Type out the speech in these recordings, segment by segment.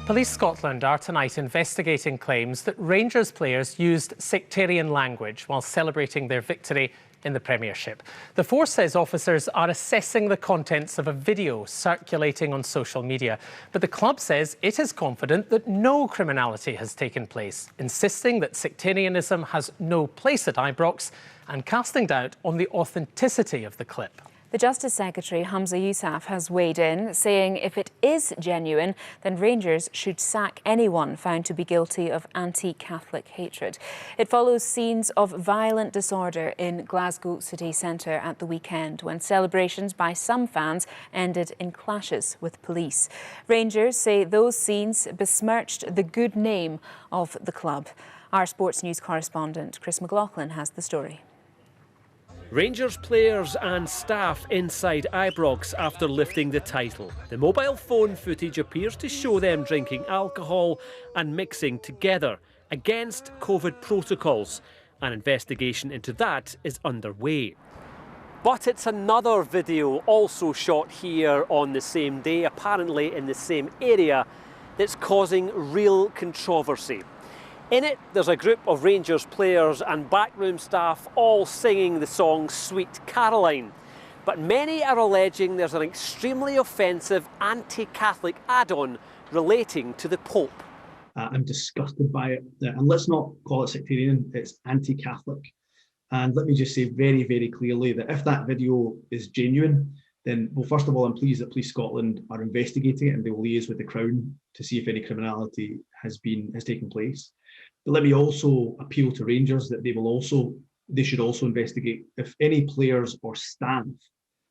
Police Scotland are tonight investigating claims that Rangers players used sectarian language while celebrating their victory in the Premiership. The force says officers are assessing the contents of a video circulating on social media, but the club says it is confident that no criminality has taken place, insisting that sectarianism has no place at Ibrox and casting doubt on the authenticity of the clip. The Justice Secretary, Hamza Yousaf, has weighed in, saying if it is genuine, then Rangers should sack anyone found to be guilty of anti-Catholic hatred. It follows scenes of violent disorder in Glasgow city centre at the weekend, when celebrations by some fans ended in clashes with police. Rangers say those scenes besmirched the good name of the club. Our sports news correspondent, Chris McLaughlin, has the story. Rangers players and staff inside Ibrox after lifting the title. The mobile phone footage appears to show them drinking alcohol and mixing together against COVID protocols. An investigation into that is underway. But it's another video also shot here on the same day, apparently in the same area, that's causing real controversy. In it, there's a group of Rangers players and backroom staff all singing the song Sweet Caroline. But many are alleging there's an extremely offensive anti-Catholic add-on relating to the Pope. I'm disgusted by it. And let's not call it sectarian, it's anti-Catholic. And let me just say very, very clearly that if that video is genuine, then, well, first of all, I'm pleased that Police Scotland are investigating it and they will liaise with the Crown to see if any criminality has taken place. But let me also appeal to Rangers that they should also investigate if any players or staff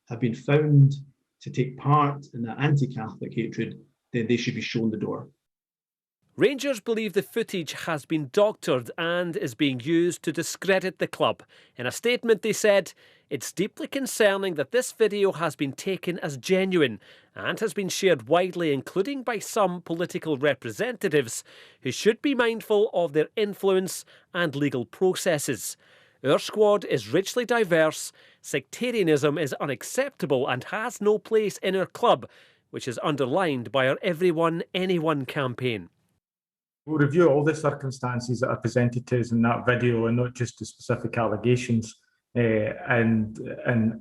have been found to take part in that anti-Catholic hatred, then they should be shown the door. Rangers believe the footage has been doctored and is being used to discredit the club. In a statement they said, "It's deeply concerning that this video has been taken as genuine and has been shared widely, including by some political representatives who should be mindful of their influence and legal processes. Our squad is richly diverse, sectarianism is unacceptable and has no place in our club, which is underlined by our Everyone, Anyone campaign." We'll review all the circumstances that are presented to us in that video and not just the specific allegations. And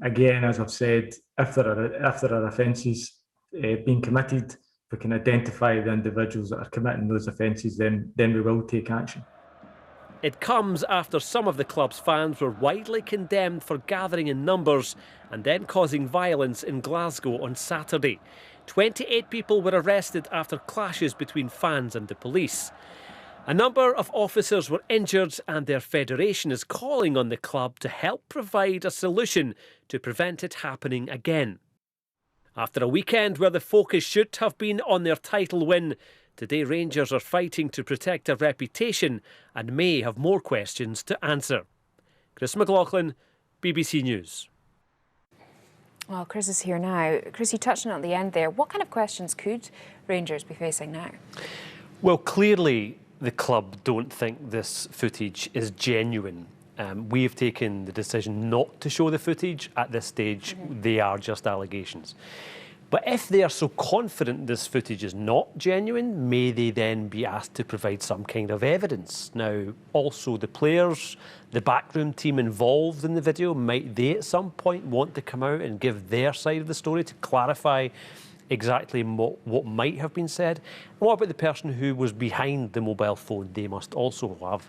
again, as I've said, if there are offences being committed, we can identify the individuals that are committing those offences, then we will take action. It comes after some of the club's fans were widely condemned for gathering in numbers and then causing violence in Glasgow on Saturday. 28 people were arrested after clashes between fans and the police. A number of officers were injured and their federation is calling on the club to help provide a solution to prevent it happening again. After a weekend where the focus should have been on their title win, today Rangers are fighting to protect their reputation and may have more questions to answer. Chris McLaughlin, BBC News. Well, Chris is here now. Chris, you touched on it at the end there. What kind of questions could Rangers be facing now? Well, clearly the club don't think this footage is genuine. We've taken the decision not to show the footage. At this stage, they are just allegations. But if they are so confident this footage is not genuine, may they then be asked to provide some kind of evidence? Now, also the players, the backroom team involved in the video, might they at some point want to come out and give their side of the story to clarify exactly what might have been said? And what about the person who was behind the mobile phone? They must also have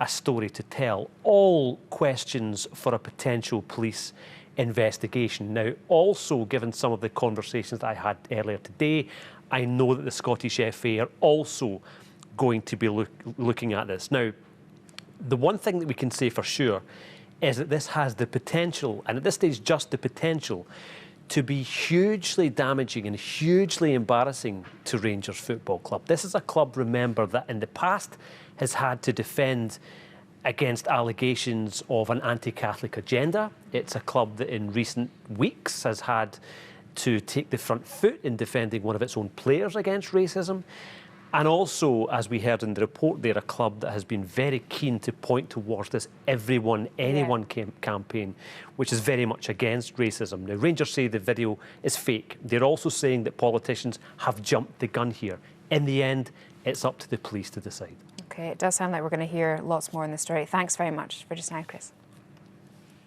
a story to tell. All questions for a potential police investigation. Now, also, given some of the conversations that I had earlier today, I know that the Scottish FA are also going to be looking at this. Now, the one thing that we can say for sure is that this has the potential, and at this stage just the potential, to be hugely damaging and hugely embarrassing to Rangers Football Club. This is a club, remember, that in the past has had to defend against allegations of an anti-Catholic agenda. It's a club that in recent weeks has had to take the front foot in defending one of its own players against racism. And also, as we heard in the report, they're a club that has been very keen to point towards this Everyone, Anyone campaign, which is very much against racism. Now, Rangers say the video is fake. They're also saying that politicians have jumped the gun here. In the end, it's up to the police to decide. OK, it does sound like we're going to hear lots more in the story. Thanks very much for just now, Chris.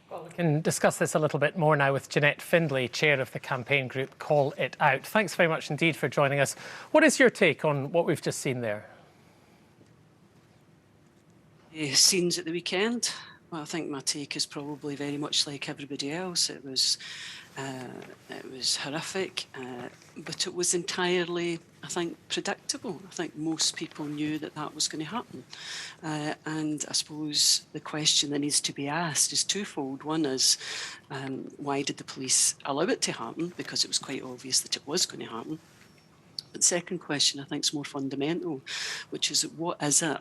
Well, we can discuss this a little bit more now with Jeanette Findlay, chair of the campaign group Call It Out. Thanks very much indeed for joining us. What is your take on what we've just seen there? Scenes at the weekend. Well, I think my take is probably very much like everybody else. It was horrific, but it was entirely, I think, predictable. I think most people knew that that was going to happen. And I suppose the question that needs to be asked is twofold. One is, why did the police allow it to happen? Because it was quite obvious that it was going to happen. But the second question, I think, is more fundamental, which is what is it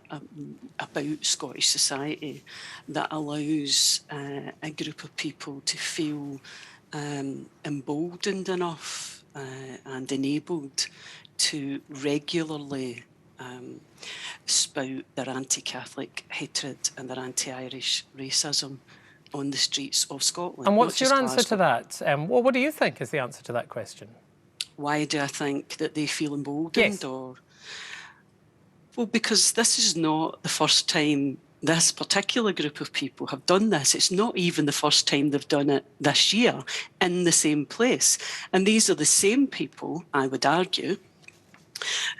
about Scottish society that allows a group of people to feel emboldened enough and enabled to regularly spout their anti-Catholic hatred and their anti-Irish racism on the streets of Scotland. And what's your answer to that? Well, what do you think is the answer to that question? Why do I think that they feel emboldened? Yes. Well, because this is not the first time this particular group of people have done this. It's not even the first time they've done it this year in the same place. And these are the same people, I would argue,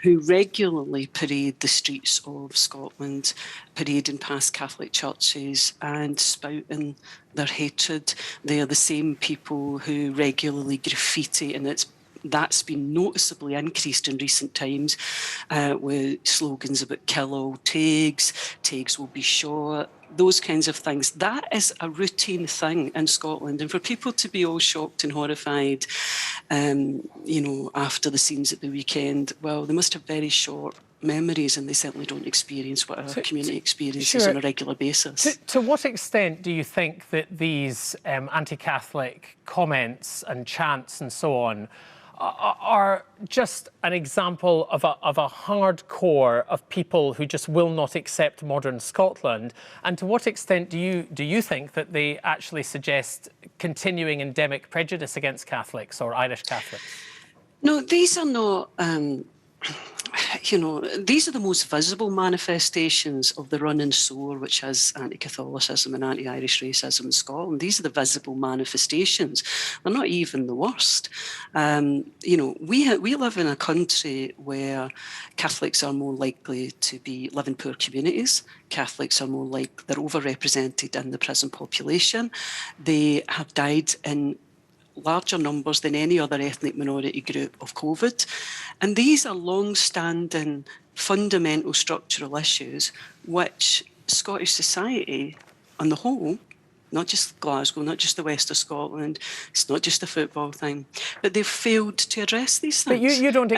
who regularly parade the streets of Scotland, parading past Catholic churches and spouting their hatred. They are the same people who regularly graffiti, and that's been noticeably increased in recent times with slogans about kill all Taigs will be shot, those kinds of things. That is a routine thing in Scotland. And for people to be all shocked and horrified, after the scenes at the weekend, well, they must have very short memories, and they certainly don't experience what our community experiences on a regular basis. To what extent do you think that these anti-Catholic comments and chants and so on are just an example of a hardcore of people who just will not accept modern Scotland? And to what extent do you think that they actually suggest continuing endemic prejudice against Catholics or Irish Catholics? No, these are not... these are the most visible manifestations of the running sore, which has anti-Catholicism and anti-Irish racism in Scotland. These are the visible manifestations. They're not even the worst. We live in a country where Catholics are more likely to live in poor communities. Catholics are they're overrepresented in the prison population. They have died in larger numbers than any other ethnic minority group of COVID. And these are long-standing fundamental structural issues which Scottish society on the whole, not just Glasgow, not just the west of Scotland, it's not just a football thing, but they've failed to address these things. But you don't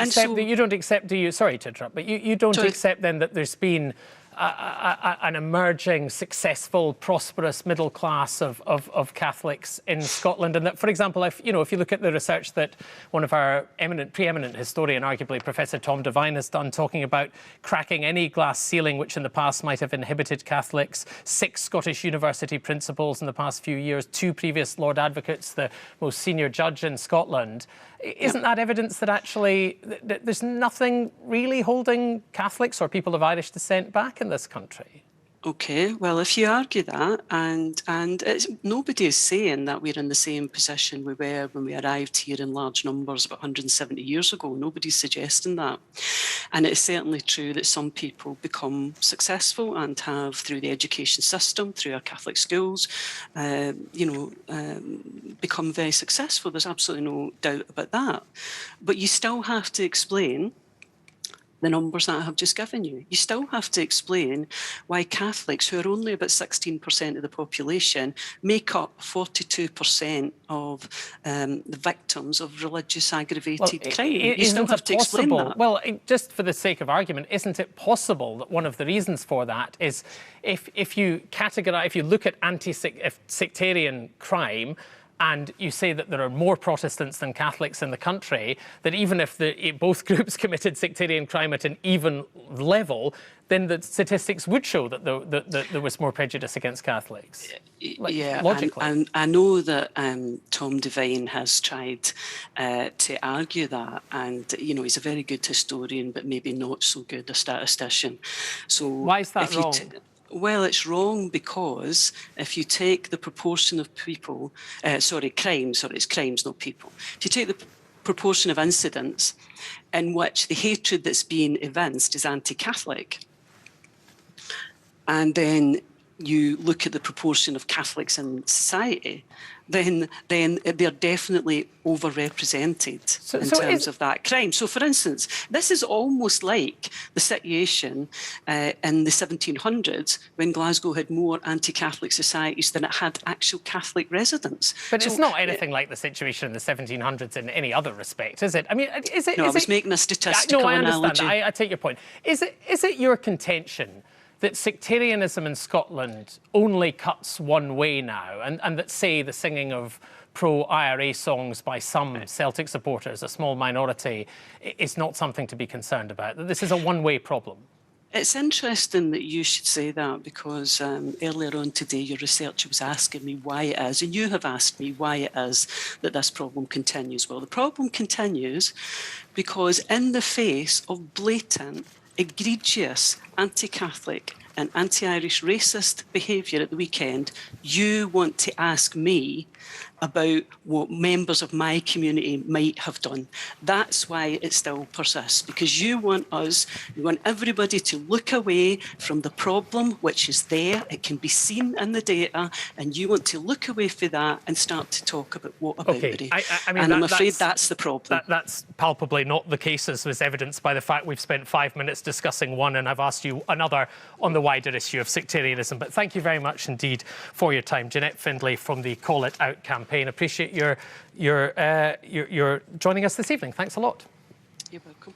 accept, do you? Sorry to interrupt, but you don't accept then that there's been an emerging, successful, prosperous middle class of Catholics in Scotland, and that, for example, if you look at the research that one of our preeminent historian, arguably Professor Tom Devine, has done, talking about cracking any glass ceiling which in the past might have inhibited Catholics, 6 Scottish university principals in the past few years, 2 previous Lord Advocates, the most senior judge in Scotland. Isn't that evidence that actually there's nothing really holding Catholics or people of Irish descent back in this country? Okay, well, if you argue that, and nobody is saying that we're in the same position we were when we arrived here in large numbers about 170 years ago. Nobody's suggesting that. And it's certainly true that some people become successful and have, through the education system, through our Catholic schools, become very successful. There's absolutely no doubt about that. But you still have to explain the numbers that I have just given you. You still have to explain why Catholics, who are only about 16% of the population, make up 42% of the victims of religious aggravated crime. You still have to explain that. Well, just for the sake of argument, isn't it possible that one of the reasons for that is if you look at anti-sectarian crime, and you say that there are more Protestants than Catholics in the country, that even if both groups committed sectarian crime at an even level, then the statistics would show that there was more prejudice against Catholics. Yeah, logically. and I know that Tom Devine has tried to argue that, and he's a very good historian, but maybe not so good a statistician. So why is that wrong? Well, it's wrong because if you take the proportion of people, crimes, it's crimes, not people. If you take the proportion of incidents in which the hatred that's being evinced is anti-Catholic, and then you look at the proportion of Catholics in society, then they're definitely overrepresented in terms of that crime. So, for instance, this is almost like the situation in the 1700s when Glasgow had more anti-Catholic societies than it had actual Catholic residents. But it's not anything like the situation in the 1700s in any other respect, is it? I mean, is it? No, I was making a statistical analogy. No, I understand. I take your point. Is it your contention that sectarianism in Scotland only cuts one way now, and that, say, the singing of pro-IRA songs by some Celtic supporters, a small minority, is not something to be concerned about, that this is a one-way problem? It's interesting that you should say that, because earlier on today your researcher was asking me why it is, and you have asked me why it is that this problem continues. Well, the problem continues because in the face of blatant, egregious anti-Catholic and anti-Irish racist behaviour at the weekend, you want to ask me about what members of my community might have done. That's why it still persists, because you want everybody to look away from the problem, which is there, it can be seen in the data, and you want to look away from that and start to talk about what about it. I mean, I'm afraid that's the problem. That's palpably not the case, as was evidenced by the fact we've spent 5 minutes discussing one and I've asked you another on the wider issue of sectarianism. But thank you very much indeed for your time. Jeanette Findlay from the Call It Out campaign. Appreciate your joining us this evening. Thanks a lot. You're welcome.